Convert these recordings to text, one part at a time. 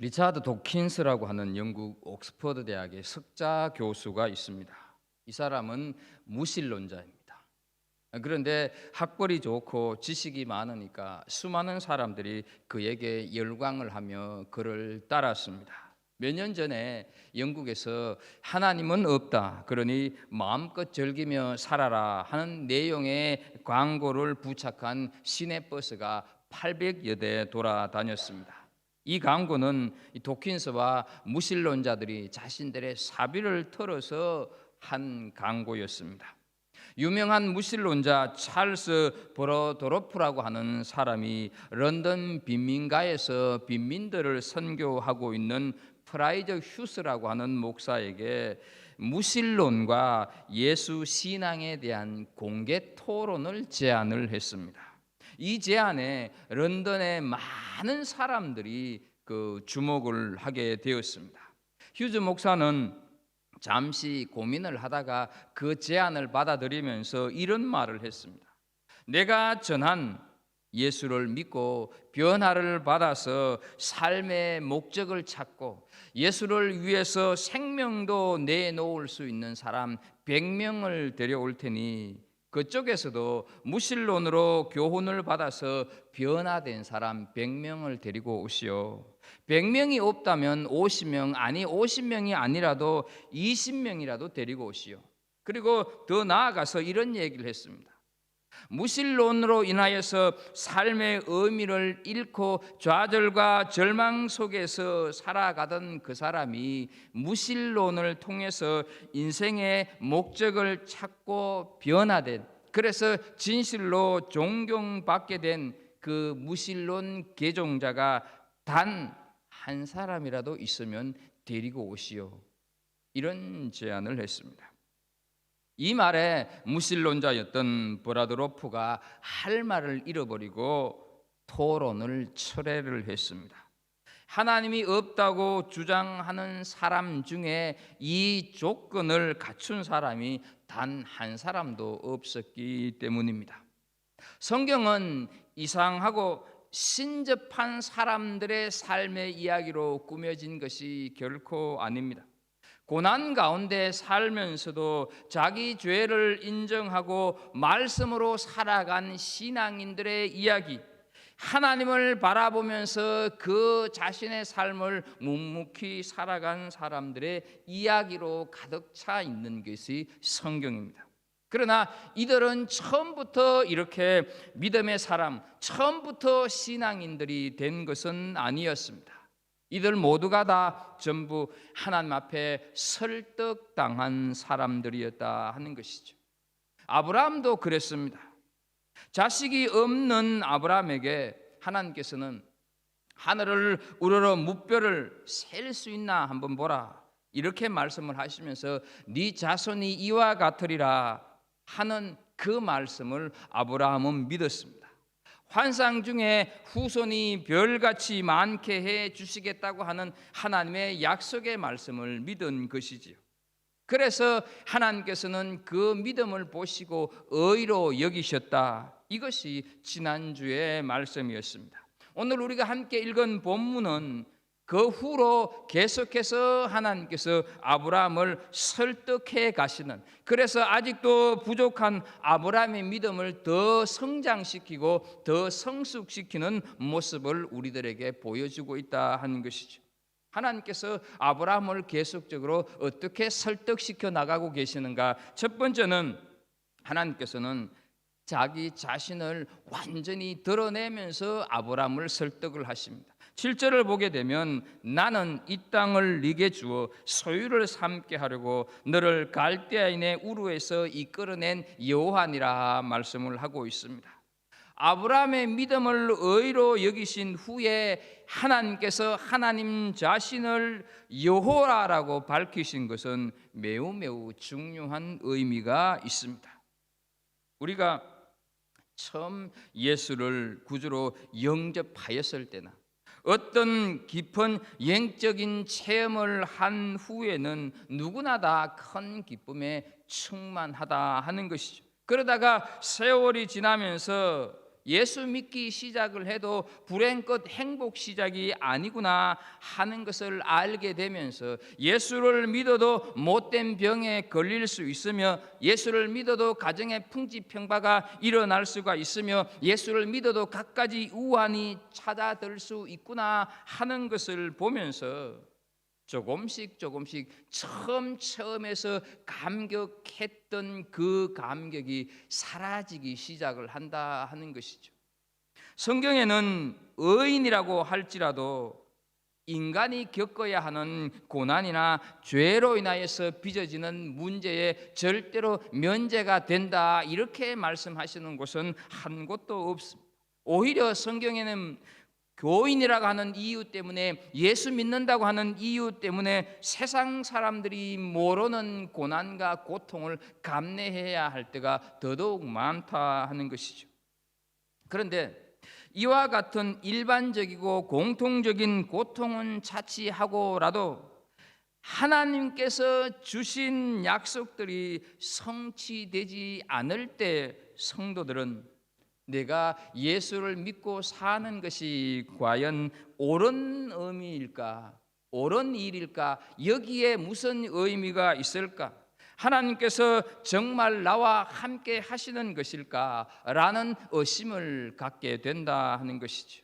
리차드 도킨스라고 하는 영국 옥스퍼드 대학의 석자 교수가 있습니다. 이 사람은 무신론자입니다. 그런데 학벌이 좋고 지식이 많으니까 수많은 사람들이 그에게 열광을 하며 그를 따랐습니다. 몇 년 전에 영국에서 하나님은 없다, 그러니 마음껏 즐기며 살아라 하는 내용의 광고를 부착한 시내버스가 800여 대 돌아다녔습니다. 이 광고는 도킨스와 무신론자들이 자신들의 사비를 털어서 한 광고였습니다. 유명한 무신론자 찰스 버러도로프라고 하는 사람이 런던 빈민가에서 빈민들을 선교하고 있는 프라이저 휴스라고 하는 목사에게 무신론과 예수 신앙에 대한 공개 토론을 제안을 했습니다. 이 제안에 런던의 많은 사람들이 주목을 하게 되었습니다. 휴즈 목사는 잠시 고민을 하다가 그 제안을 받아들이면서 이런 말을 했습니다. 내가 전한 예수를 믿고 변화를 받아서 삶의 목적을 찾고 예수를 위해서 생명도 내놓을 수 있는 사람 100명을 데려올 테니 그쪽에서도 무신론으로 교훈을 받아서 변화된 사람 100명을 데리고 오시오. 100명이 없다면 50명, 아니 50명이 아니라도 20명이라도 데리고 오시오. 그리고 더 나아가서 이런 얘기를 했습니다. 무신론으로 인하여서 삶의 의미를 잃고 좌절과 절망 속에서 살아가던 그 사람이 무신론을 통해서 인생의 목적을 찾고 변화된, 그래서 진실로 존경받게 된 그 무신론 개종자가 단 한 사람이라도 있으면 데리고 오시오. 이런 제안을 했습니다. 이 말에 무신론자였던 버라드로프가 할 말을 잃어버리고 토론을 철회를 했습니다. 하나님이 없다고 주장하는 사람 중에 이 조건을 갖춘 사람이 단 한 사람도 없었기 때문입니다. 성경은 이상하고 신접한 사람들의 삶의 이야기로 꾸며진 것이 결코 아닙니다. 고난 가운데 살면서도 자기 죄를 인정하고 말씀으로 살아간 신앙인들의 이야기, 하나님을 바라보면서 그 자신의 삶을 묵묵히 살아간 사람들의 이야기로 가득 차 있는 것이 성경입니다. 그러나 이들은 처음부터 이렇게 믿음의 사람, 처음부터 신앙인들이 된 것은 아니었습니다. 이들 모두가 다 전부 하나님 앞에 설득당한 사람들이었다 하는 것이죠. 아브라함도 그랬습니다. 자식이 없는 아브라함에게 하나님께서는 하늘을 우러러 무뼈를 셀 수 있나 한번 보라, 이렇게 말씀을 하시면서 네 자손이 이와 같으리라 하는 그 말씀을 아브라함은 믿었습니다. 환상 중에 후손이 별같이 많게 해 주시겠다고 하는 하나님의 약속의 말씀을 믿은 것이지요. 그래서 하나님께서는 그 믿음을 보시고 의로 여기셨다. 이것이 지난주의 말씀이었습니다. 오늘 우리가 함께 읽은 본문은 그 후로 계속해서 하나님께서 아브라함을 설득해 가시는, 그래서 아직도 부족한 아브라함의 믿음을 더 성장시키고 더 성숙시키는 모습을 우리들에게 보여주고 있다 하는 것이죠. 하나님께서 아브라함을 계속적으로 어떻게 설득시켜 나가고 계시는가? 첫 번째는 하나님께서는 자기 자신을 완전히 드러내면서 아브라함을 설득을 하십니다. 7절을 보게 되면 나는 이 땅을 네게 주어 소유를 삼게 하려고 너를 갈대아인의 우르에서 이끌어낸 여호와니라 말씀을 하고 있습니다. 아브라함의 믿음을 의로 여기신 후에 하나님께서 하나님 자신을 여호와라고 밝히신 것은 매우 매우 중요한 의미가 있습니다. 우리가 처음 예수를 구주로 영접하였을 때나 어떤 깊은 영적인 체험을 한 후에는 누구나 다 큰 기쁨에 충만하다 하는 것이죠. 그러다가 세월이 지나면서 예수 믿기 시작을 해도 불행 끝 행복 시작이 아니구나 하는 것을 알게 되면서 예수를 믿어도 못된 병에 걸릴 수 있으며 예수를 믿어도 가정에 풍지평파가 일어날 수가 있으며 예수를 믿어도 갖가지 우환이 찾아들 수 있구나 하는 것을 보면서 조금씩 처음에서 감격했던 그 감격이 사라지기 시작을 한다 하는 것이죠. 성경에는 의인이라고 할지라도 인간이 겪어야 하는 고난이나 죄로 인하여서 빚어지는 문제에 절대로 면제가 된다 이렇게 말씀하시는 곳은 한 곳도 없습니다. 오히려 성경에는 교인이라고 하는 이유 때문에 예수 믿는다고 하는 이유 때문에 세상 사람들이 모르는 고난과 고통을 감내해야 할 때가 더더욱 많다 하는 것이죠. 그런데 이와 같은 일반적이고 공통적인 고통은 차치하고라도 하나님께서 주신 약속들이 성취되지 않을 때 성도들은 내가 예수를 믿고 사는 것이 과연 옳은 의미일까? 옳은 일일까? 여기에 무슨 의미가 있을까? 하나님께서 정말 나와 함께 하시는 것일까? 라는 의심을 갖게 된다 하는 것이죠.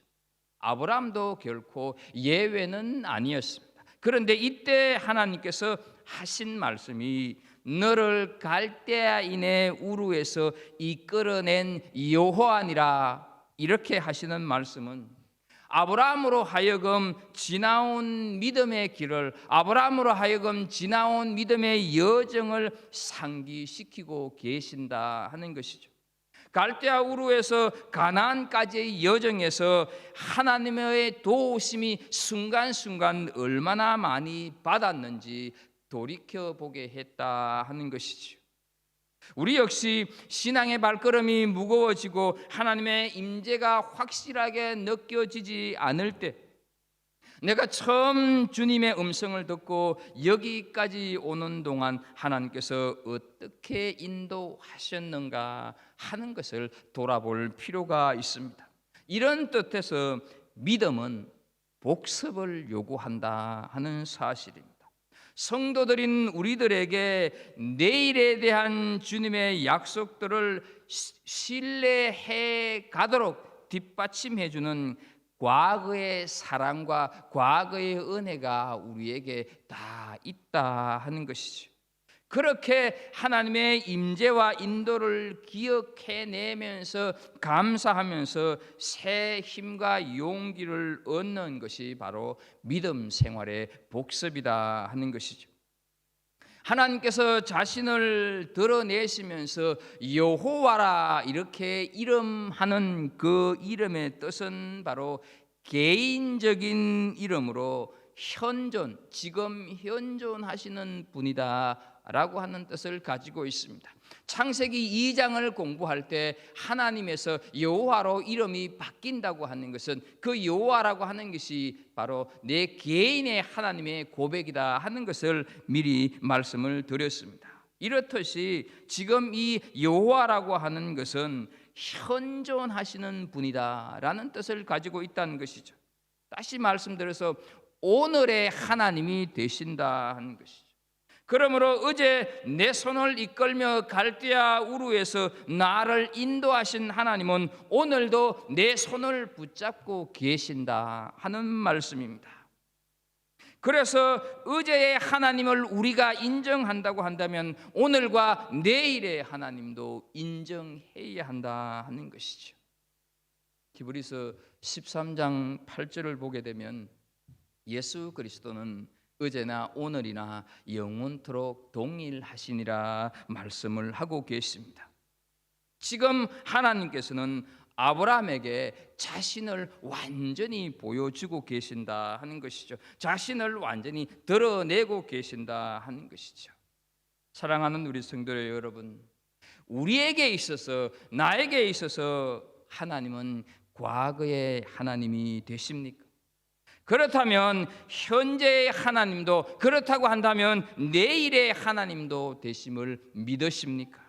아브라함도 결코 예외는 아니었습니다. 그런데 이때 하나님께서 하신 말씀이 너를 갈대아인의 우르에서 이끌어낸 여호와니라 이렇게 하시는 말씀은 아브라함으로 하여금 지나온 믿음의 길을 아브라함으로 하여금 지나온 믿음의 여정을 상기시키고 계신다 하는 것이죠. 갈대아 우르에서 가나안까지의 여정에서 하나님의 도우심이 순간순간 얼마나 많이 받았는지 돌이켜보게 했다 하는 것이죠. 우리 역시 신앙의 발걸음이 무거워지고 하나님의 임재가 확실하게 느껴지지 않을 때 내가 처음 주님의 음성을 듣고 여기까지 오는 동안 하나님께서 어떻게 인도하셨는가 하는 것을 돌아볼 필요가 있습니다. 이런 뜻에서 믿음은 복습을 요구한다 하는 사실입니다. 성도들인 우리들에게 내일에 대한 주님의 약속들을 신뢰해 가도록 뒷받침해 주는 과거의 사랑과 과거의 은혜가 우리에게 다 있다 하는 것이죠. 그렇게 하나님의 임재와 인도를 기억해내면서 감사하면서 새 힘과 용기를 얻는 것이 바로 믿음 생활의 복습이다 하는 것이죠. 하나님께서 자신을 드러내시면서 여호와라 이렇게 이름하는 그 이름의 뜻은 바로 개인적인 이름으로 현존, 지금 현존하시는 분이다 라고 하는 뜻을 가지고 있습니다. 창세기 2장을 공부할 때 하나님에서 여호와로 이름이 바뀐다고 하는 것은 그 여호와라고 하는 것이 바로 내 개인의 하나님의 고백이다 하는 것을 미리 말씀을 드렸습니다. 이렇듯이 지금 이 여호와라고 하는 것은 현존하시는 분이다 라는 뜻을 가지고 있다는 것이죠. 다시 말씀드려서 오늘의 하나님이 되신다 하는 것이죠. 그러므로 어제 내 손을 이끌며 갈대아 우르에서 나를 인도하신 하나님은 오늘도 내 손을 붙잡고 계신다 하는 말씀입니다. 그래서 어제의 하나님을 우리가 인정한다고 한다면 오늘과 내일의 하나님도 인정해야 한다 하는 것이죠. 히브리서 13장 8절을 보게 되면 예수 그리스도는 어제나 오늘이나 영원토록 동일하시니라 말씀을 하고 계십니다. 지금 하나님께서는 아브라함에게 자신을 완전히 보여주고 계신다 하는 것이죠. 자신을 완전히 드러내고 계신다 하는 것이죠. 사랑하는 우리 성도 여러분, 우리에게 있어서 나에게 있어서 하나님은 과거의 하나님이 되십니까? 그렇다면 현재의 하나님도, 그렇다고 한다면 내일의 하나님도 되심을 믿으십니까?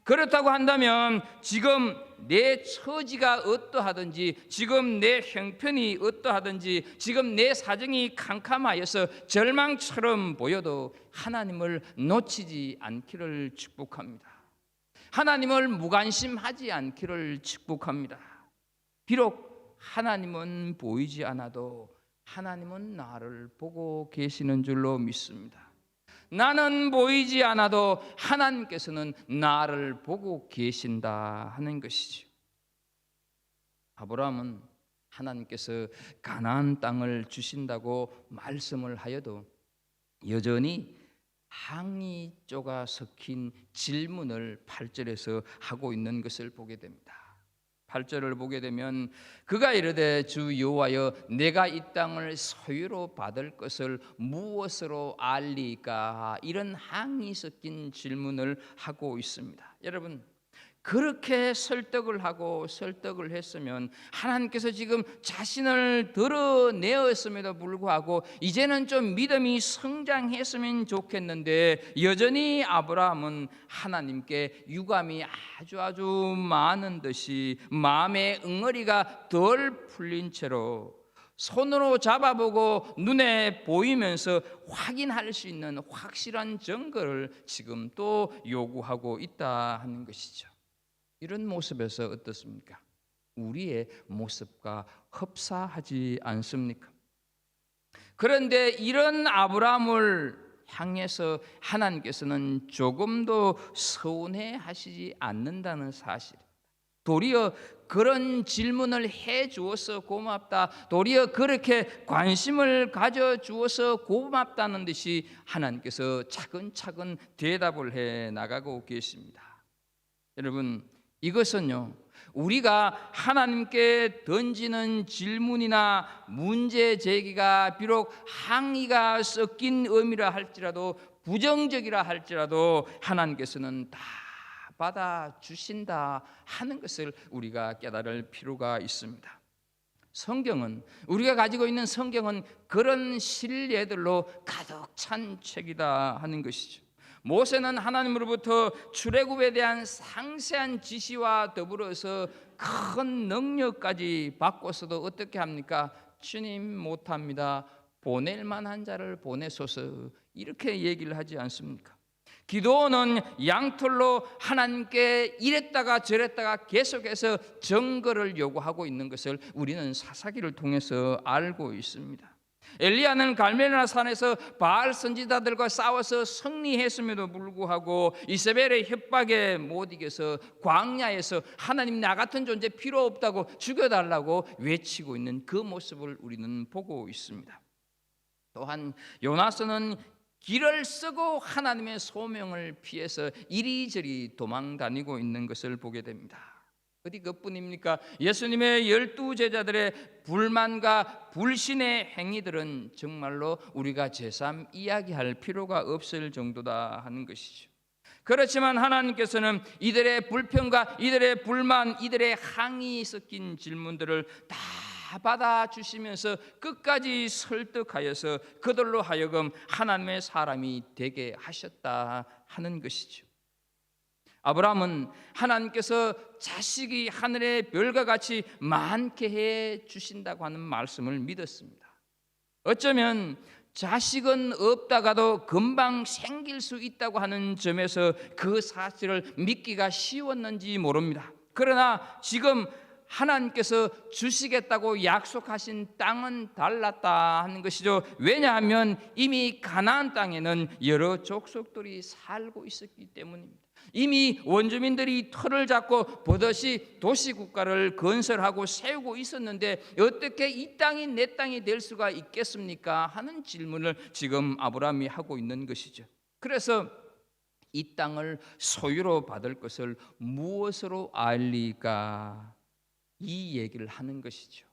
그렇다고 한다면 지금 내 처지가 어떠하든지, 지금 내 형편이 어떠하든지, 지금 내 사정이 캄캄하여서 절망처럼 보여도 하나님을 놓치지 않기를 축복합니다. 하나님을 무관심하지 않기를 축복합니다. 비록 하나님은 보이지 않아도 하나님은 나를 보고 계시는 줄로 믿습니다. 나는 보이지 않아도 하나님께서는 나를 보고 계신다 하는 것이죠. 아브라함은 하나님께서 가나안 땅을 주신다고 말씀을 하여도 여전히 항의 쪼가 섞인 질문을 8절에서 하고 있는 것을 보게 됩니다. 8절을 보게 되면 그가 이르되 주 여호와여 내가 이 땅을 소유로 받을 것을 무엇으로 알리까? 이런 항의 섞인 질문을 하고 있습니다. 여러분, 그렇게 설득을 하고 설득을 했으면 하나님께서 지금 자신을 드러내었음에도 불구하고 이제는 좀 믿음이 성장했으면 좋겠는데 여전히 아브라함은 하나님께 유감이 아주 많은 듯이 마음의 응어리가 덜 풀린 채로 손으로 잡아보고 눈에 보이면서 확인할 수 있는 확실한 증거를 지금 또 요구하고 있다 하는 것이죠. 이런 모습에서 어떻습니까? 우리의 모습과 흡사하지 않습니까? 그런데 이런 아브라함을 향해서 하나님께서는 조금도 서운해하시지 않는다는 사실, 도리어 그런 질문을 해 주어서 고맙다, 도리어 그렇게 관심을 가져 주어서 고맙다는 듯이 하나님께서 차근차근 대답을 해 나가고 계십니다. 여러분, 이것은요, 우리가 하나님께 던지는 질문이나 문제 제기가 비록 항의가 섞인 의미라 할지라도, 부정적이라 할지라도 하나님께서는 다 받아주신다 하는 것을 우리가 깨달을 필요가 있습니다. 성경은, 우리가 가지고 있는 성경은 그런 신뢰들로 가득 찬 책이다 하는 것이죠. 모세는 하나님으로부터 출애굽에 대한 상세한 지시와 더불어서 큰 능력까지 받고서도 어떻게 합니까? 주님 못합니다, 보낼 만한 자를 보내소서, 이렇게 얘기를 하지 않습니까? 기도원은 양털로 하나님께 이랬다가 저랬다가 계속해서 증거를 요구하고 있는 것을 우리는 사사기를 통해서 알고 있습니다. 엘리야는 갈멜라 산에서 바알 선지자들과 싸워서 승리했음에도 불구하고 이세벨의 협박에 못 이겨서 광야에서 하나님 나 같은 존재 필요 없다고 죽여달라고 외치고 있는 그 모습을 우리는 보고 있습니다. 또한 요나스는 길을 쓰고 하나님의 소명을 피해서 이리저리 도망 다니고 있는 것을 보게 됩니다. 어디 그뿐입니까? 예수님의 12 제자들의 불만과 불신의 행위들은 정말로 우리가 제삼 이야기할 필요가 없을 정도다 하는 것이죠. 그렇지만 하나님께서는 이들의 불평과 이들의 불만, 이들의 항의 섞인 질문들을 다 받아주시면서 끝까지 설득하여서 그들로 하여금 하나님의 사람이 되게 하셨다 하는 것이죠. 아브라함은 하나님께서 자식이 하늘의 별과 같이 많게 해 주신다고 하는 말씀을 믿었습니다. 어쩌면 자식은 없다가도 금방 생길 수 있다고 하는 점에서 그 사실을 믿기가 쉬웠는지 모릅니다. 그러나 지금 하나님께서 주시겠다고 약속하신 땅은 달랐다 하는 것이죠. 왜냐하면 이미 가나안 땅에는 여러 족속들이 살고 있었기 때문입니다. 이미 원주민들이 터를 잡고 버젓이 도시국가를 건설하고 세우고 있었는데 어떻게 이 땅이 내 땅이 될 수가 있겠습니까? 하는 질문을 지금 아브라함이 하고 있는 것이죠. 그래서 이 땅을 소유로 받을 것을 무엇으로 알리까? 이 얘기를 하는 것이죠.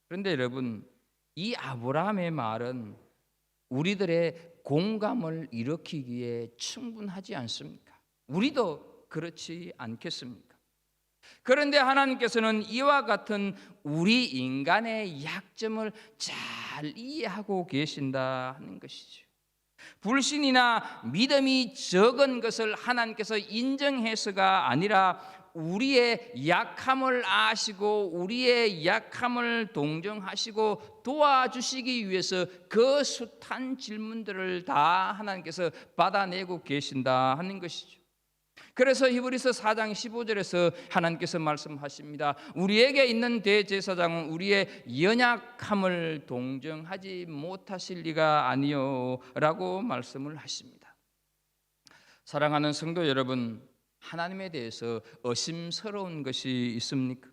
그런데 여러분, 이 아브라함의 말은 우리들의 공감을 일으키기에 충분하지 않습니까? 우리도 그렇지 않겠습니까? 그런데 하나님께서는 이와 같은 우리 인간의 약점을 잘 이해하고 계신다 하는 것이죠. 불신이나 믿음이 적은 것을 하나님께서 인정해서가 아니라 우리의 약함을 아시고 우리의 약함을 동정하시고 도와주시기 위해서 그 숱한 질문들을 다 하나님께서 받아내고 계신다 하는 것이죠. 그래서 히브리서 4장 15절에서 하나님께서 말씀하십니다. 우리에게 있는 대제사장은 우리의 연약함을 동정하지 못하실 리가 아니요 라고 말씀을 하십니다. 사랑하는 성도 여러분, 하나님에 대해서 의심스러운 것이 있습니까?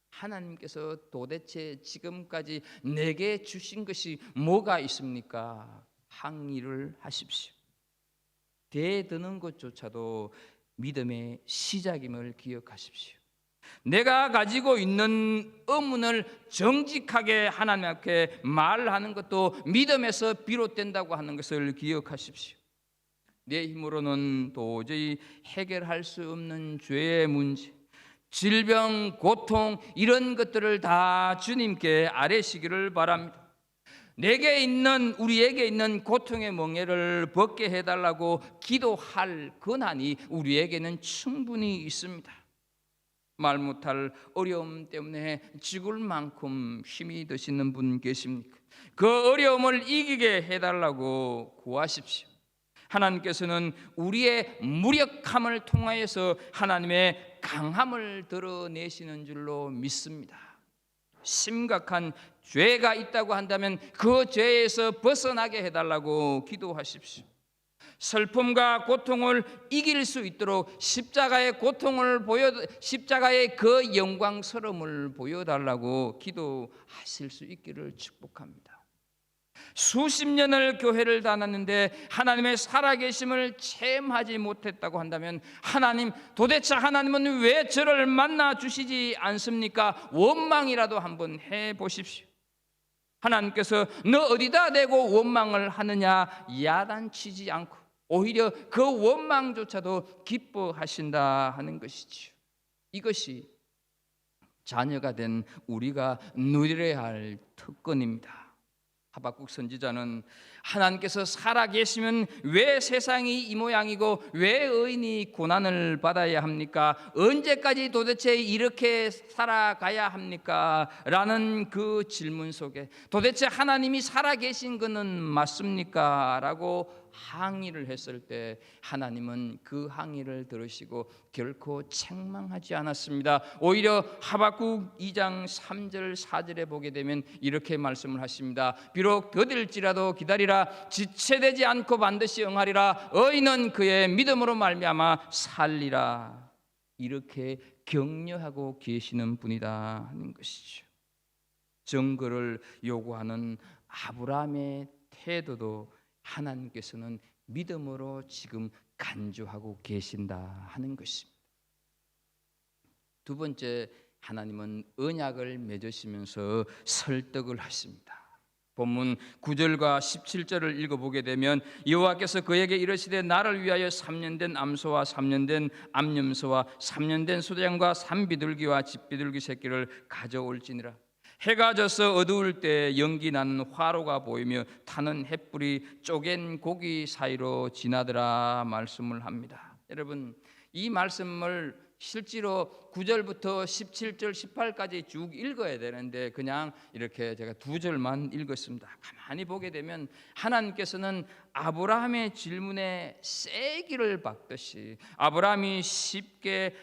하나님께서 도대체 지금까지 내게 주신 것이 뭐가 있습니까? 항의를 하십시오. 대드는 것조차도 믿음의 시작임을 기억하십시오. 내가 가지고 있는 의문을 정직하게 하나님 앞에 말하는 것도 믿음에서 비롯된다고 하는 것을 기억하십시오. 내 힘으로는 도저히 해결할 수 없는 죄의 문제, 질병, 고통 이런 것들을 다 주님께 아뢰시기를 바랍니다. 우리에게 있는 고통의 멍에를 벗게 해달라고 기도할 권한이 우리에게는 충분히 있습니다. 말 못할 어려움 때문에 죽을 만큼 힘이 드시는 분 계십니까? 그 어려움을 이기게 해달라고 구하십시오. 하나님께서는 우리의 무력함을 통하여서 하나님의 강함을 드러내시는 줄로 믿습니다. 심각한 죄가 있다고 한다면 그 죄에서 벗어나게 해달라고 기도하십시오. 슬픔과 고통을 이길 수 있도록 십자가의 그 영광스러움을 보여달라고 기도하실 수 있기를 축복합니다. 수십 년을 교회를 다녔는데 하나님의 살아계심을 체험하지 못했다고 한다면 도대체 하나님은 왜 저를 만나 주시지 않습니까? 원망이라도 한번 해보십시오. 하나님께서 너 어디다 대고 원망을 하느냐 야단치지 않고 오히려 그 원망조차도 기뻐하신다 하는 것이지요. 이것이 자녀가 된 우리가 누려야 할 특권입니다. 하박국 선지자는 하나님께서 살아계시면 왜 세상이 이 모양이고 왜 의인이 고난을 받아야 합니까? 언제까지 도대체 이렇게 살아가야 합니까? 라는 그 질문 속에 도대체 하나님이 살아계신 것은 맞습니까? 라고 항의를 했을 때 하나님은 그 항의를 들으시고 결코 책망하지 않았습니다. 오히려 하박국 2장 3절 4절에 보게 되면 이렇게 말씀을 하십니다. 비록 더딜지라도 기다리라. 지체되지 않고 반드시 응하리라. 의인은 그의 믿음으로 말미암아 살리라. 이렇게 격려하고 계시는 분이다 하는 것이죠. 증거를 요구하는 아브라함의 태도도 하나님께서는 믿음으로 지금 간주하고 계신다 하는 것입니다. 두 번째, 하나님은 언약을 맺으시면서 설득을 하십니다. 본문 9절과 17절을 읽어보게 되면 여호와께서 그에게 이르시되 나를 위하여 3년 된 암소와 3년 된 암염소와 3년 된 소장과 산비둘기와 집비둘기 새끼를 가져올지니라. 해가 져서 어두울 때 연기 나는 화로가 보이며 타는 횃불이 쪼갠 고기 사이로 지나더라 말씀을 합니다. 여러분, 이 말씀을 실제로 9절부터 17절 18까지 쭉 읽어야 되는데 그냥 이렇게 제가 2절만 읽었습니다. 가만히 보게 되면 하나님께서는 아브라함의 질문에 세기를 박듯이 아브라함이 쉽게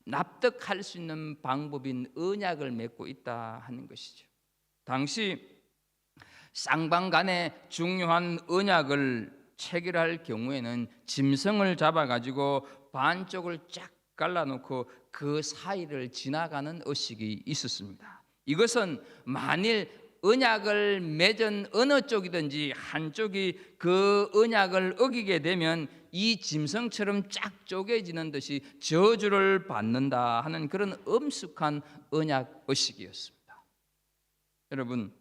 납득할 수 있는 방법인 언약을 맺고 있다 하는 것이죠. 당시 쌍방 간에 중요한 언약을 체결할 경우에는 짐승을 잡아가지고 반쪽을 쫙 갈라놓고 그 사이를 지나가는 의식이 있었습니다. 이것은 만일 언약을 맺은 어느 쪽이든지 한쪽이 그 언약을 어기게 되면 이 짐승처럼 쫙 쪼개지는 듯이 저주를 받는다 하는 그런 엄숙한 언약 의식이었습니다. 여러분,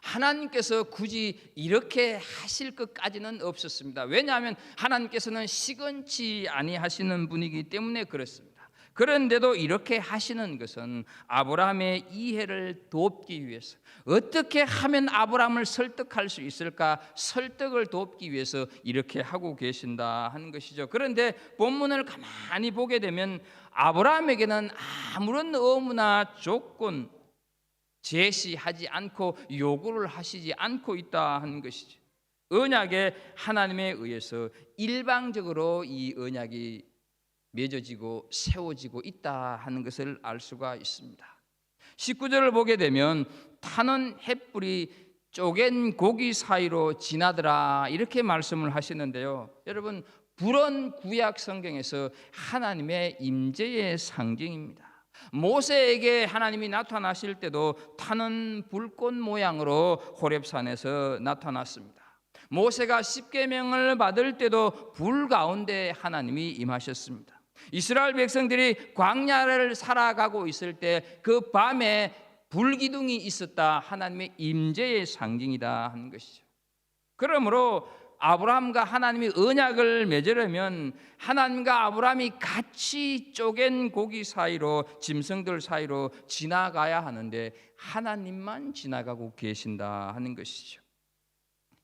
하나님께서 굳이 이렇게 하실 것까지는 없었습니다. 왜냐하면 하나님께서는 시건치 아니하시는 분이기 때문에 그렇습니다. 그런데도 이렇게 하시는 것은 아브라함의 이해를 돕기 위해서, 어떻게 하면 아브라함을 설득할 수 있을까, 설득을 돕기 위해서 이렇게 하고 계신다 하는 것이죠. 그런데 본문을 가만히 보게 되면 아브라함에게는 아무런 의무나 조건 제시하지 않고 요구를 하시지 않고 있다 하는 것이죠. 언약에 하나님에 의해서 일방적으로 이 언약이 맺어지고 세워지고 있다 하는 것을 알 수가 있습니다. 19절을 보게 되면 타는 횃불이 쪼갠 고기 사이로 지나더라 이렇게 말씀을 하시는데요. 여러분, 불은 구약 성경에서 하나님의 임재의 상징입니다. 모세에게 하나님이 나타나실 때도 타는 불꽃 모양으로 호렙산에서 나타났습니다. 모세가 십계명을 받을 때도 불 가운데 하나님이 임하셨습니다. 이스라엘 백성들이 광야를 살아가고 있을 때 그 밤에 불기둥이 있었다, 하나님의 임재의 상징이다 하는 것이죠. 그러므로 아브라함과 하나님이 언약을 맺으려면 하나님과 아브라함이 같이 쪼갠 고기 사이로, 짐승들 사이로 지나가야 하는데 하나님만 지나가고 계신다 하는 것이죠.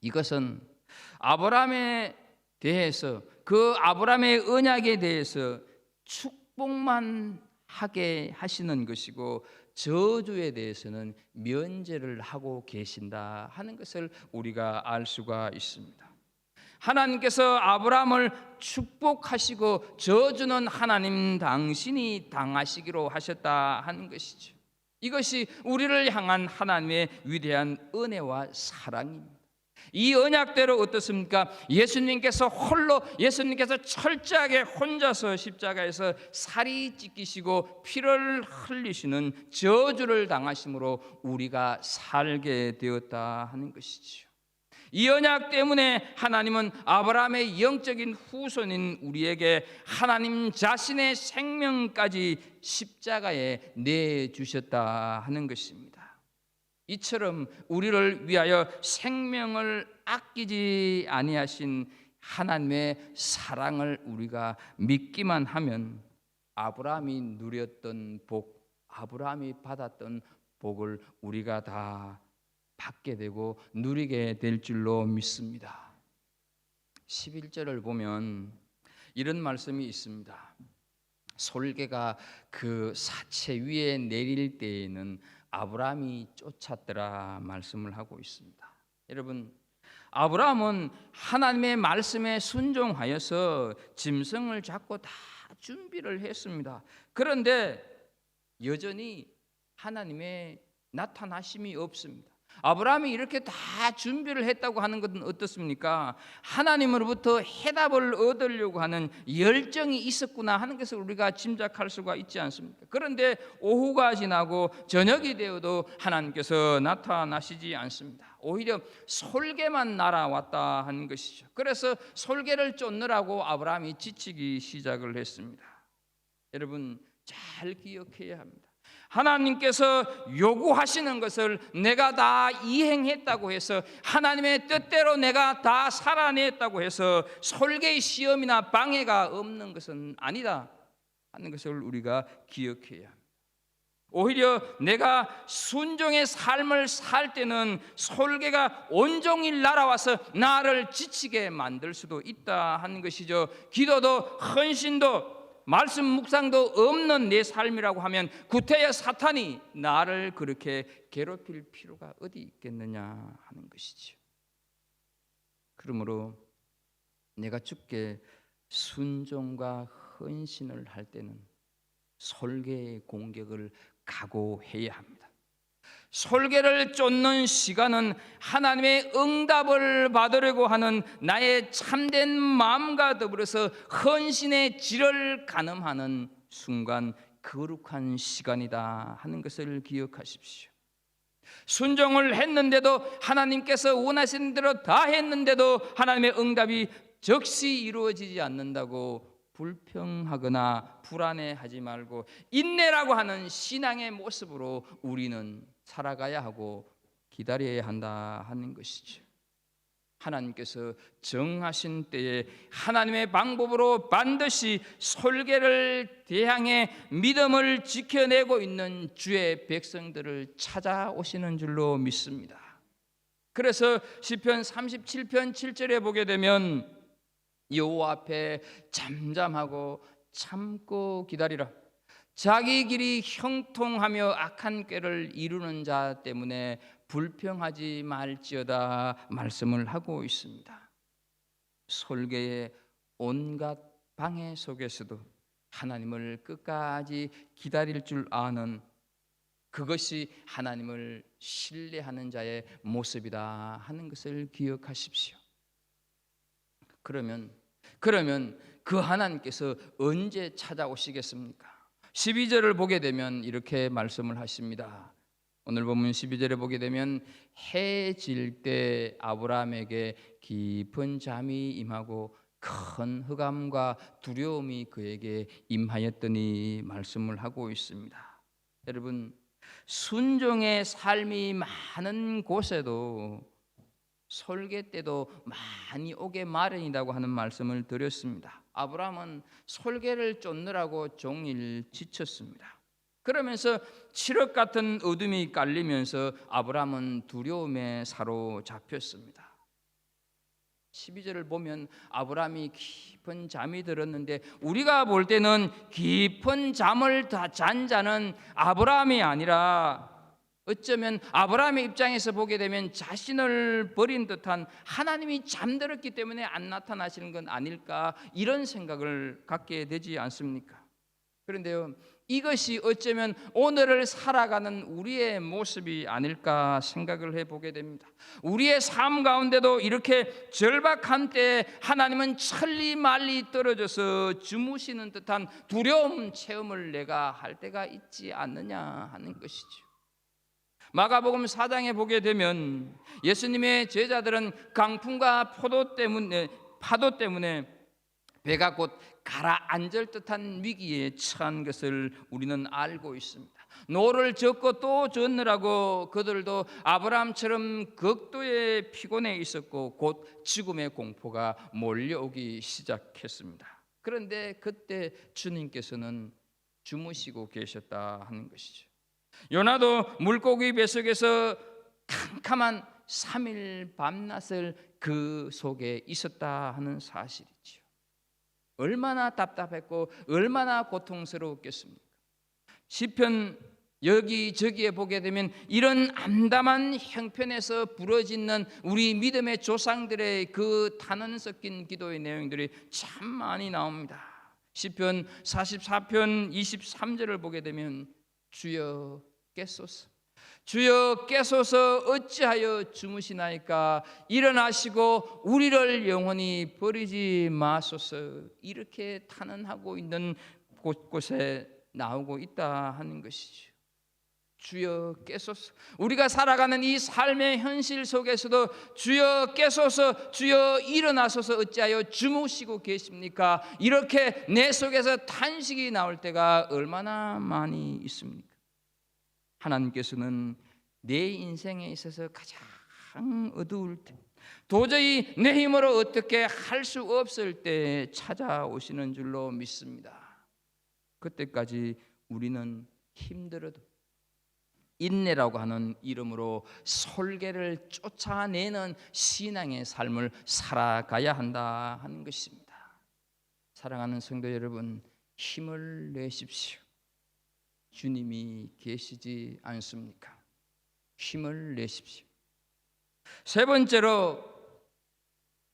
이것은 아브라함에 대해서, 그 아브라함의 언약에 대해서 축복만 하게 하시는 것이고 저주에 대해서는 면제를 하고 계신다 하는 것을 우리가 알 수가 있습니다. 하나님께서 아브라함을 축복하시고 저주는 하나님 당신이 당하시기로 하셨다 하는 것이죠. 이것이 우리를 향한 하나님의 위대한 은혜와 사랑입니다. 이 언약대로 어떻습니까? 예수님께서 철저하게 혼자서 십자가에서 살이 찢기시고 피를 흘리시는 저주를 당하심으로 우리가 살게 되었다 하는 것이죠. 이 언약 때문에 하나님은 아브라함의 영적인 후손인 우리에게 하나님 자신의 생명까지 십자가에 내주셨다 하는 것입니다. 이처럼 우리를 위하여 생명을 아끼지 아니하신 하나님의 사랑을 우리가 믿기만 하면 아브라함이 누렸던 복, 아브라함이 받았던 복을 우리가 다 받게 되고 누리게 될 줄로 믿습니다. 11절을 보면 이런 말씀이 있습니다. 솔개가 그 사체 위에 내릴 때에는 아브라함이 쫓았더라 말씀을 하고 있습니다. 여러분, 아브라함은 하나님의 말씀에 순종하여서 짐승을 잡고 다 준비를 했습니다. 그런데 여전히 하나님의 나타나심이 없습니다. 아브라함이 이렇게 다 준비를 했다고 하는 것은 어떻습니까? 하나님으로부터 해답을 얻으려고 하는 열정이 있었구나 하는 것을 우리가 짐작할 수가 있지 않습니까? 그런데 오후가 지나고 저녁이 되어도 하나님께서 나타나시지 않습니다. 오히려 솔개만 날아왔다 하는 것이죠. 그래서 솔개를 쫓느라고 아브라함이 지치기 시작을 했습니다. 여러분, 잘 기억해야 합니다. 하나님께서 요구하시는 것을 내가 다 이행했다고 해서, 하나님의 뜻대로 내가 다 살아냈다고 해서 솔개의 시험이나 방해가 없는 것은 아니다 하는 것을 우리가 기억해야 합니다. 오히려 내가 순종의 삶을 살 때는 솔개가 온종일 날아와서 나를 지치게 만들 수도 있다 하는 것이죠. 기도도 헌신도 말씀 묵상도 없는 내 삶이라고 하면 구태여 사탄이 나를 그렇게 괴롭힐 필요가 어디 있겠느냐 하는 것이죠. 그러므로 내가 주께 순종과 헌신을 할 때는 솔개의 공격을 각오해야 합니다. 솔개를 쫓는 시간은 하나님의 응답을 받으려고 하는 나의 참된 마음과 더불어서 헌신의 질을 가늠하는 순간 거룩한 시간이다 하는 것을 기억하십시오. 순종을 했는데도, 하나님께서 원하시는 대로 다 했는데도 하나님의 응답이 즉시 이루어지지 않는다고 불평하거나 불안해하지 말고 인내라고 하는 신앙의 모습으로 우리는 살아가야 하고 기다려야 한다 하는 것이죠. 하나님께서 정하신 때에 하나님의 방법으로 반드시 솔개를 대항해 믿음을 지켜내고 있는 주의 백성들을 찾아오시는 줄로 믿습니다. 그래서 시편 37편 7절에 보게 되면 여호와 앞에 잠잠하고 참고 기다리라. 자기 길이 형통하며 악한 꾀를 이루는 자 때문에 불평하지 말지어다 말씀을 하고 있습니다. 솔개의 온갖 방해 속에서도 하나님을 끝까지 기다릴 줄 아는, 그것이 하나님을 신뢰하는 자의 모습이다 하는 것을 기억하십시오. 그러면 그 하나님께서 언제 찾아오시겠습니까? 12절을 보게 되면 이렇게 말씀을 하십니다. 오늘 본문 12절에 보게 되면 해 질 때 아브라함에게 깊은 잠이 임하고 큰 흑암과 두려움이 그에게 임하였더니 말씀을 하고 있습니다. 여러분, 순종의 삶이 많은 곳에도 솔개 때도 많이 오게 마련이라고 하는 말씀을 드렸습니다. 아브라함은 솔개를 쫓느라고 종일 지쳤습니다. 그러면서 칠흑 같은 어둠이 깔리면서 아브라함은 두려움에 사로잡혔습니다. 12절을 보면 아브라함이 깊은 잠이 들었는데, 우리가 볼 때는 깊은 잠을 다 잔 자는 아브라함이 아니라 어쩌면 아브라함의 입장에서 보게 되면 자신을 버린 듯한, 하나님이 잠들었기 때문에 안 나타나시는 건 아닐까, 이런 생각을 갖게 되지 않습니까? 그런데요, 이것이 어쩌면 오늘을 살아가는 우리의 모습이 아닐까 생각을 해보게 됩니다. 우리의 삶 가운데도 이렇게 절박한 때에 하나님은 천리말리 떨어져서 주무시는 듯한 두려움 체험을 내가 할 때가 있지 않느냐 하는 것이죠. 마가복음 4장에 보게 되면 예수님의 제자들은 강풍과 파도 때문에 배가 곧 가라앉을 듯한 위기에 처한 것을 우리는 알고 있습니다. 노를 젓고 또 젓느라고 그들도 아브라함처럼 극도의 피곤해 있었고 곧 죽음의 공포가 몰려오기 시작했습니다. 그런데 그때 주님께서는 주무시고 계셨다 하는 것이죠. 요나도 물고기 뱃속에서 캄캄한 3일 밤낮을 그 속에 있었다 하는 사실이죠. 얼마나 답답했고 얼마나 고통스러웠겠습니까? 시편 여기저기에 보게 되면 이런 암담한 형편에서 부러지는 우리 믿음의 조상들의 그 탄원 섞인 기도의 내용들이 참 많이 나옵니다. 시편 44편 23절을 보게 되면 주여 깨소서, 주여 깨소서 어찌하여 주무시나이까, 일어나시고 우리를 영원히 버리지 마소서, 이렇게 탄원하고 있는 곳곳에 나오고 있다 하는 것이죠. 주여 깨소서. 우리가 살아가는 이 삶의 현실 속에서도 주여 깨소서, 주여 일어나소서 어찌하여 주무시고 계십니까, 이렇게 내 속에서 탄식이 나올 때가 얼마나 많이 있습니까? 하나님께서는 내 인생에 있어서 가장 어두울 때, 도저히 내 힘으로 어떻게 할 수 없을 때 찾아오시는 줄로 믿습니다. 그때까지 우리는 힘들어도 인내라고 하는 이름으로 솔개를 쫓아내는 신앙의 삶을 살아가야 한다 하는 것입니다. 사랑하는 성도 여러분, 힘을 내십시오. 주님이 계시지 않습니까? 힘을 내십시오. 세 번째로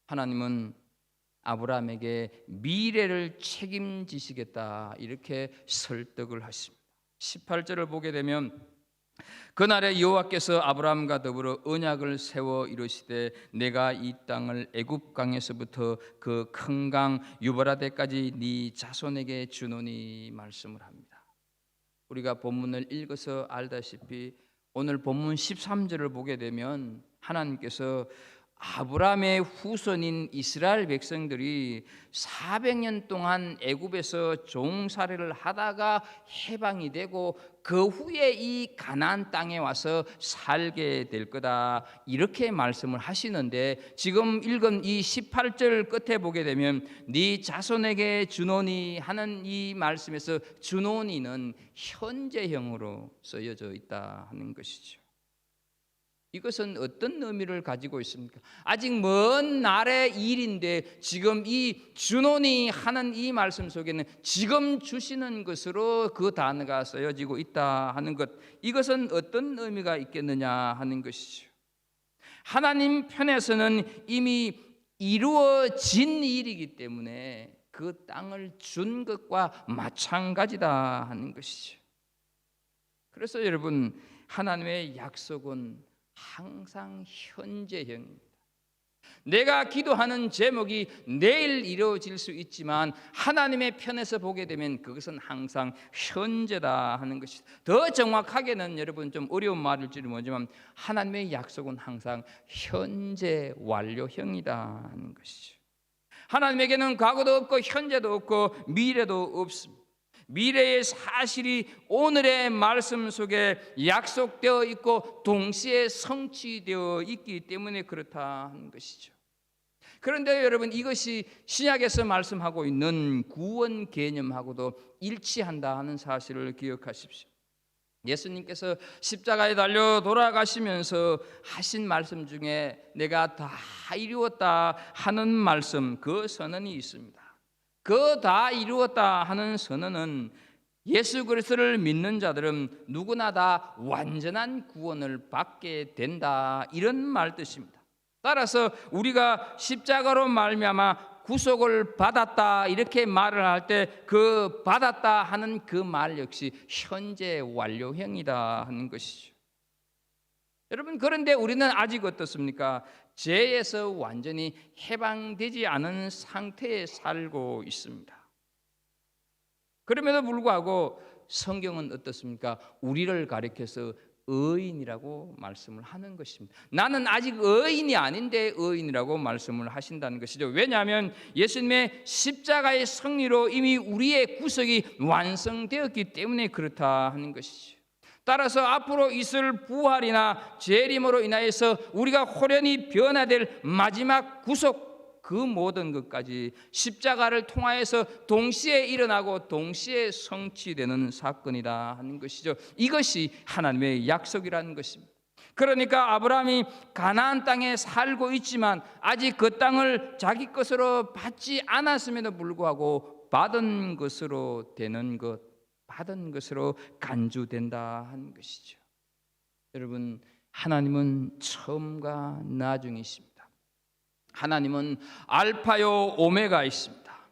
하나님은 아브라함에게 미래를 책임지시겠다 이렇게 설득을 하십니다. 18절을 보게 되면 그날에 여호와께서 아브라함과 더불어 언약을 세워 이르시되 내가 이 땅을 애굽 강에서부터 그 큰 강 유브라데까지 네 자손에게 주노니 말씀을 합니다. 우리가 본문을 읽어서 알다시피 오늘 본문 13절을 보게 되면 하나님께서 아브라함의 후손인 이스라엘 백성들이 400년 동안 애굽에서 종살이를 하다가 해방이 되고 그 후에 이 가나안 땅에 와서 살게 될 거다, 이렇게 말씀을 하시는데, 지금 읽은 이 18절 끝에 보게 되면 네 자손에게 주노니 하는 이 말씀에서 주노니는 현재형으로 쓰여져 있다 하는 것이죠. 이것은 어떤 의미를 가지고 있습니까? 아직 먼 날의 일인데 지금 이 주노니 하는 이 말씀 속에는 지금 주시는 것으로 그 단어가 쓰여지고 있다 하는 것, 이것은 어떤 의미가 있겠느냐 하는 것이죠. 하나님 편에서는 이미 이루어진 일이기 때문에 그 땅을 준 것과 마찬가지다 하는 것이죠. 그래서 여러분, 하나님의 약속은 항상 현재형입니다. 내가 기도하는 제목이 내일 이루어질 수 있지만 하나님의 편에서 보게 되면 그것은 항상 현재다 하는 것이다. 더 정확하게는 여러분, 좀 어려운 말일지는 모르지만 하나님의 약속은 항상 현재 완료형이다 하는 것이죠. 하나님에게는 과거도 없고 현재도 없고 미래도 없습니다. 미래의 사실이 오늘의 말씀 속에 약속되어 있고 동시에 성취되어 있기 때문에 그렇다 하는 것이죠. 그런데 여러분, 이것이 신약에서 말씀하고 있는 구원 개념하고도 일치한다 하는 사실을 기억하십시오. 예수님께서 십자가에 달려 돌아가시면서 하신 말씀 중에 내가 다 이루었다 하는 말씀, 그 선언이 있습니다. 그 다 이루었다 하는 선언은 예수 그리스도를 믿는 자들은 누구나 다 완전한 구원을 받게 된다, 이런 말 뜻입니다. 따라서 우리가 십자가로 말미암아 구속을 받았다 이렇게 말을 할 때 그 받았다 하는 그 말 역시 현재 완료형이다 하는 것이죠. 여러분, 그런데 우리는 아직 어떻습니까? 죄에서 완전히 해방되지 않은 상태에 살고 있습니다. 그럼에도 불구하고 성경은 어떻습니까? 우리를 가리켜서 의인이라고 말씀을 하는 것입니다. 나는 아직 의인이 아닌데 의인이라고 말씀을 하신다는 것이죠. 왜냐하면 예수님의 십자가의 승리로 이미 우리의 구속이 완성되었기 때문에 그렇다 하는 것이죠. 따라서 앞으로 있을 부활이나 재림으로 인하여서 우리가 호련히 변화될 마지막 구속, 그 모든 것까지 십자가를 통하여서 동시에 일어나고 동시에 성취되는 사건이다 하는 것이죠. 이것이 하나님의 약속이라는 것입니다. 그러니까 아브라함이 가나안 땅에 살고 있지만 아직 그 땅을 자기 것으로 받지 않았음에도 불구하고 받은 것으로 되는 것, 받은 것으로 간주된다 하는 것이죠. 여러분, 하나님은 처음과 나중이십니다. 하나님은 알파요 오메가이십니다.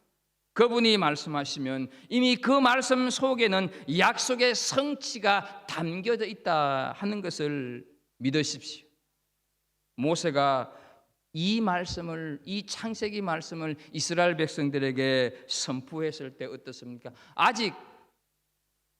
그분이 말씀하시면 이미 그 말씀 속에는 약속의 성취가 담겨져 있다 하는 것을 믿으십시오. 모세가 이 말씀을, 이 창세기 말씀을 이스라엘 백성들에게 선포했을 때 어떻습니까? 아직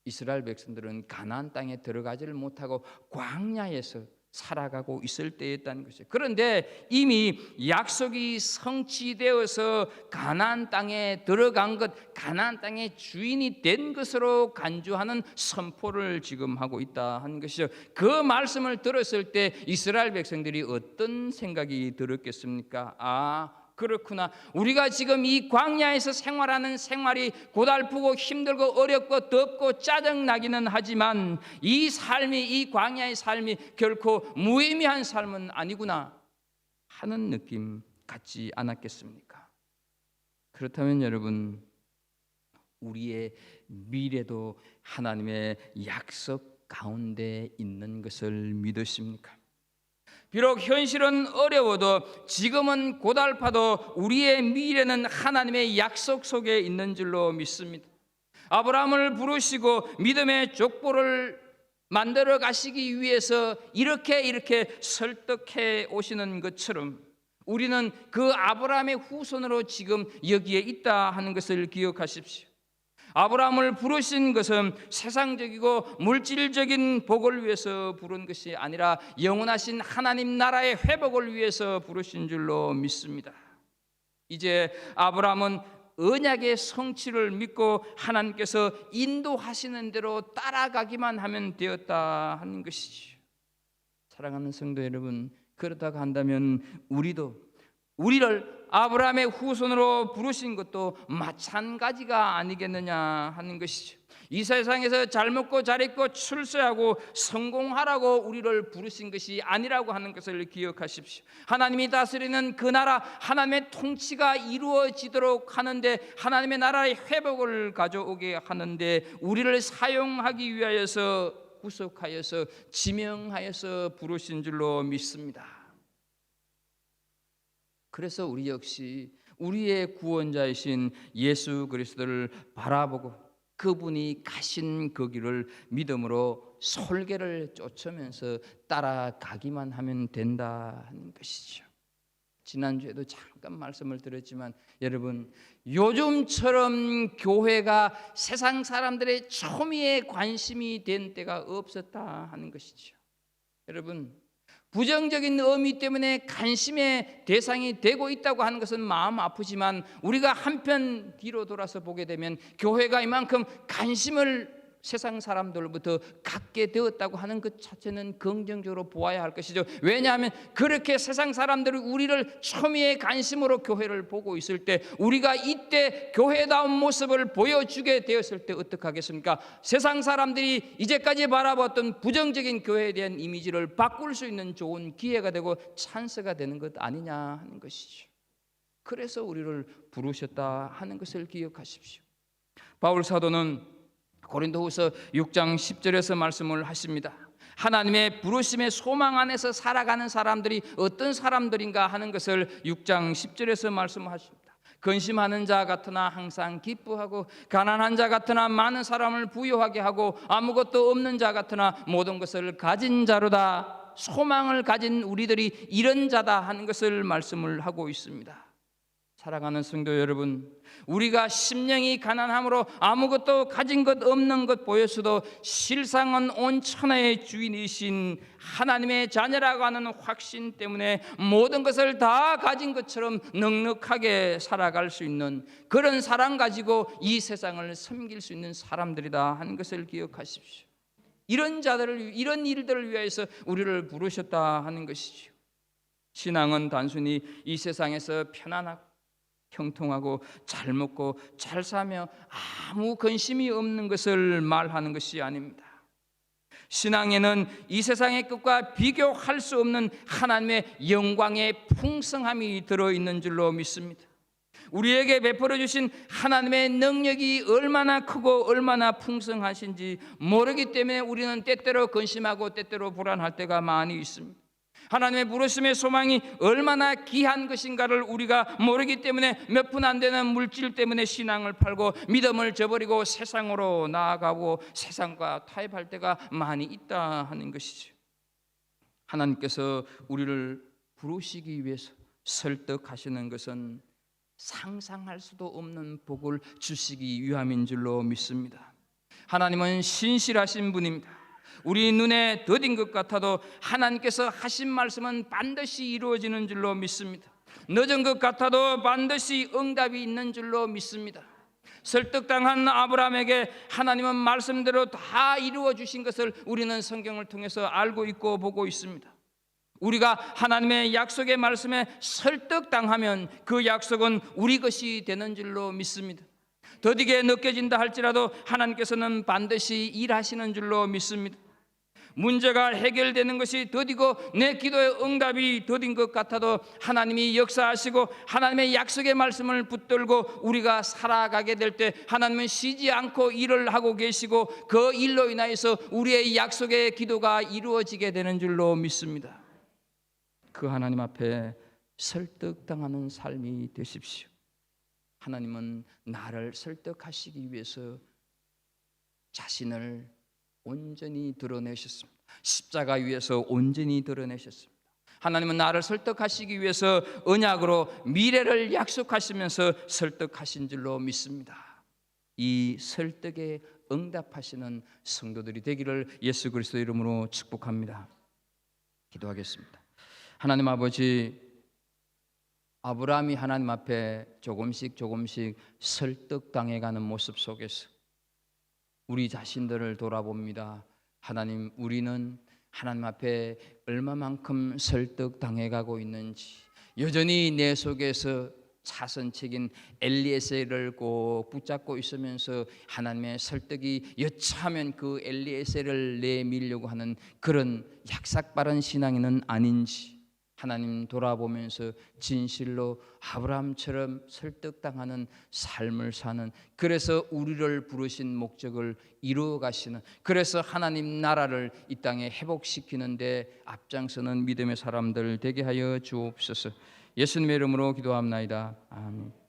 이스라엘 백성들은 가나안 땅에 들어가지를 못하고 광야에서 살아가고 있을 때였다는 것이죠. 그런데 이미 약속이 성취되어서 가나안 땅에 들어간 것, 가나안 땅의 주인이 된 것으로 간주하는 선포를 지금 하고 있다 하는 것이죠. 그 말씀을 들었을 때 이스라엘 백성들이 어떤 생각이 들었겠습니까? 그렇구나. 우리가 지금 이 광야에서 생활하는 생활이 고달프고 힘들고 어렵고 덥고 짜증나기는 하지만 이 삶이, 이 광야의 삶이 결코 무의미한 삶은 아니구나 하는 느낌 갖지 않았겠습니까? 그렇다면 여러분, 우리의 미래도 하나님의 약속 가운데 있는 것을 믿으십니까? 비록 현실은 어려워도, 지금은 고달파도 우리의 미래는 하나님의 약속 속에 있는 줄로 믿습니다. 아브라함을 부르시고 믿음의 족보를 만들어 가시기 위해서 이렇게 설득해 오시는 것처럼 우리는 그 아브라함의 후손으로 지금 여기에 있다 하는 것을 기억하십시오. 아브라함을 부르신 것은 세상적이고 물질적인 복을 위해서 부른 것이 아니라 영원하신 하나님 나라의 회복을 위해서 부르신 줄로 믿습니다. 이제 아브라함은 언약의 성취를 믿고 하나님께서 인도하시는 대로 따라가기만 하면 되었다 하는 것이죠. 사랑하는 성도 여러분, 그렇다고 한다면 우리를 아브라함의 후손으로 부르신 것도 마찬가지가 아니겠느냐 하는 것이죠. 이 세상에서 잘 먹고 잘 입고 출세하고 성공하라고 우리를 부르신 것이 아니라고 하는 것을 기억하십시오. 하나님이 다스리는 그 나라, 하나님의 통치가 이루어지도록 하는데, 하나님의 나라의 회복을 가져오게 하는데 우리를 사용하기 위하여서 구속하여서 지명하여서 부르신 줄로 믿습니다. 그래서 우리 역시 우리의 구원자이신 예수 그리스도를 바라보고 그분이 가신 그 길을 믿음으로 솔개를 쫓으면서 따라가기만 하면 된다 하는 것이죠. 지난주에도 잠깐 말씀을 드렸지만 여러분, 요즘처럼 교회가 세상 사람들의 초미에 관심이 된 때가 없었다 하는 것이죠. 여러분, 부정적인 의미 때문에 관심의 대상이 되고 있다고 하는 것은 마음 아프지만 우리가 한편 뒤로 돌아서 보게 되면 교회가 이만큼 관심을 세상 사람들로부터 갖게 되었다고 하는 것 자체는 긍정적으로 보아야 할 것이죠. 왜냐하면 그렇게 세상 사람들이 우리를 초미의 관심으로 교회를 보고 있을 때, 우리가 이때 교회다운 모습을 보여주게 되었을 때 어떻게 하겠습니까? 세상 사람들이 이제까지 바라봤던 부정적인 교회에 대한 이미지를 바꿀 수 있는 좋은 기회가 되고 찬스가 되는 것 아니냐 하는 것이죠. 그래서 우리를 부르셨다 하는 것을 기억하십시오. 바울 사도는 고린도후서 6장 10절에서 말씀을 하십니다. 하나님의 부르심의 소망 안에서 살아가는 사람들이 어떤 사람들인가 하는 것을 6장 10절에서 말씀하십니다. 근심하는 자 같으나 항상 기뻐하고, 가난한 자 같으나 많은 사람을 부유하게 하고, 아무것도 없는 자 같으나 모든 것을 가진 자로다. 소망을 가진 우리들이 이런 자다 하는 것을 말씀을 하고 있습니다. 사랑하는 성도 여러분, 우리가 심령이 가난함으로 아무것도 가진 것 없는 것 보였어도 실상은 온 천하의 주인이신 하나님의 자녀라고 하는 확신 때문에 모든 것을 다 가진 것처럼 넉넉하게 살아갈 수 있는 그런 사랑 가지고 이 세상을 섬길 수 있는 사람들이다 하는 것을 기억하십시오. 이런 자들을, 이런 일들을 위해서 우리를 부르셨다 하는 것이죠. 신앙은 단순히 이 세상에서 편안하고 형통하고 잘 먹고 잘 사며 아무 근심이 없는 것을 말하는 것이 아닙니다. 신앙에는 이 세상의 것과 비교할 수 없는 하나님의 영광의 풍성함이 들어있는 줄로 믿습니다. 우리에게 베풀어 주신 하나님의 능력이 얼마나 크고 얼마나 풍성하신지 모르기 때문에 우리는 때때로 근심하고 때때로 불안할 때가 많이 있습니다. 하나님의 부르심의 소망이 얼마나 귀한 것인가를 우리가 모르기 때문에 몇 푼 안 되는 물질 때문에 신앙을 팔고 믿음을 저버리고 세상으로 나아가고 세상과 타협할 때가 많이 있다 하는 것이죠. 하나님께서 우리를 부르시기 위해서 설득하시는 것은 상상할 수도 없는 복을 주시기 위함인 줄로 믿습니다. 하나님은 신실하신 분입니다. 우리 눈에 더딘 것 같아도 하나님께서 하신 말씀은 반드시 이루어지는 줄로 믿습니다. 늦은 것 같아도 반드시 응답이 있는 줄로 믿습니다. 설득당한 아브라함에게 하나님은 말씀대로 다 이루어 주신 것을 우리는 성경을 통해서 알고 있고 보고 있습니다. 우리가 하나님의 약속의 말씀에 설득당하면 그 약속은 우리 것이 되는 줄로 믿습니다. 더디게 느껴진다 할지라도 하나님께서는 반드시 일하시는 줄로 믿습니다. 문제가 해결되는 것이 더디고 내 기도의 응답이 더딘 것 같아도 하나님이 역사하시고 하나님의 약속의 말씀을 붙들고 우리가 살아가게 될 때 하나님은 쉬지 않고 일을 하고 계시고 그 일로 인하여서 우리의 약속의 기도가 이루어지게 되는 줄로 믿습니다. 그 하나님 앞에 설득당하는 삶이 되십시오. 하나님은 나를 설득하시기 위해서 자신을 온전히 드러내셨습니다. 십자가 위에서 온전히 드러내셨습니다. 하나님은 나를 설득하시기 위해서 언약으로 미래를 약속하시면서 설득하신 줄로 믿습니다. 이 설득에 응답하시는 성도들이 되기를 예수 그리스도 이름으로 축복합니다. 기도하겠습니다. 하나님 아버지, 아브라함이 하나님 앞에 조금씩 설득당해가는 모습 속에서 우리 자신들을 돌아봅니다. 하나님, 우리는 하나님 앞에 얼마만큼 설득당해가고 있는지, 여전히 내 속에서 차선책인 엘리에셀을 꼭 붙잡고 있으면서 하나님의 설득이 여차하면 그 엘리에셀을 내밀려고 하는 그런 약삭빠른 신앙인은 아닌지 하나님 돌아보면서 진실로 아브라함처럼 설득당하는 삶을 사는, 그래서 우리를 부르신 목적을 이루어 가시는, 그래서 하나님 나라를 이 땅에 회복시키는 데 앞장서는 믿음의 사람들 되게 하여 주옵소서. 예수님의 이름으로 기도합나이다. 아멘.